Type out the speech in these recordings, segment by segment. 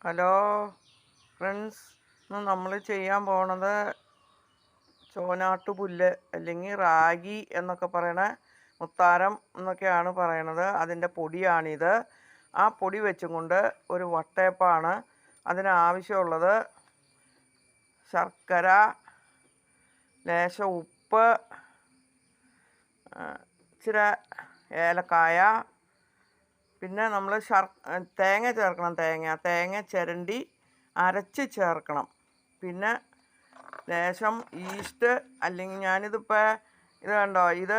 Hello friends, ഇന്ന് നമ്മൾ ചെയ്യാൻ പോണത് ചോനാട്ടുപുല്ല് അല്ലെങ്കിൽ റാഗി എന്നൊക്കെ പറയണ മുത്താരം എന്നൊക്കെയാണ് പറയണത്. അതിൻ്റെ പൊടിയാണിത്. ആ പൊടി വെച്ചും കൊണ്ട് ഒരു വട്ടയപ്പാണ്. അതിനാവശ്യമുള്ളത് ശർക്കര, ലേശം ഉപ്പ്, ഇച്ചിരി ഏലക്കായ, പിന്നെ നമ്മൾ തേങ്ങ ചേർക്കണം. തേങ്ങ ചിരണ്ടി അരച്ച് ചേർക്കണം. പിന്നെ ലേശം ഈസ്റ്റ്, അല്ലെങ്കിൽ ഞാനിതിപ്പോൾ ഇത് കണ്ടോ, ഇത്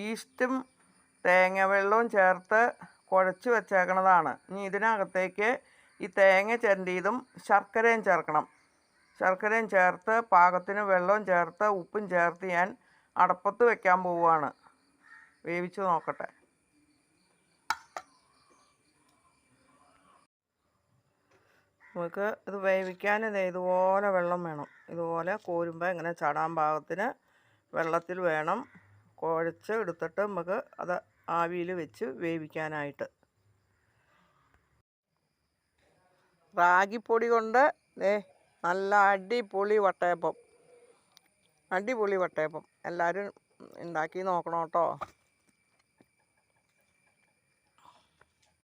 ഈസ്റ്റും തേങ്ങ വെള്ളവും ചേർത്ത് കുഴച്ച് വെച്ചേക്കണതാണ്. ഇനി ഇതിനകത്തേക്ക് ഈ തേങ്ങ ചിരണ്ടിയതും ശർക്കരയും ചേർക്കണം. ശർക്കരയും ചേർത്ത് പാകത്തിന് വെള്ളവും ചേർത്ത് ഉപ്പും ചേർത്ത് ഞാൻ അടപ്പത്ത് വെക്കാൻ പോവുകയാണ്. വേവിച്ച് നോക്കട്ടെ. നമുക്ക് ഇത് വേവിക്കാൻ ഇതുപോലെ വെള്ളം വേണം. ഇതുപോലെ കോരുമ്പോൾ ഇങ്ങനെ ചാടാൻ പാകത്തിന് വെള്ളത്തിൽ വേണം കുഴച്ച് എടുത്തിട്ട് നമുക്ക് അത് ആവിയിൽ വെച്ച് വേവിക്കാനായിട്ട്. റാഗിപ്പൊടി കൊണ്ട് നല്ല അടിപൊളി വട്ടയപ്പം എല്ലാവരും ഉണ്ടാക്കി നോക്കണം കേട്ടോ.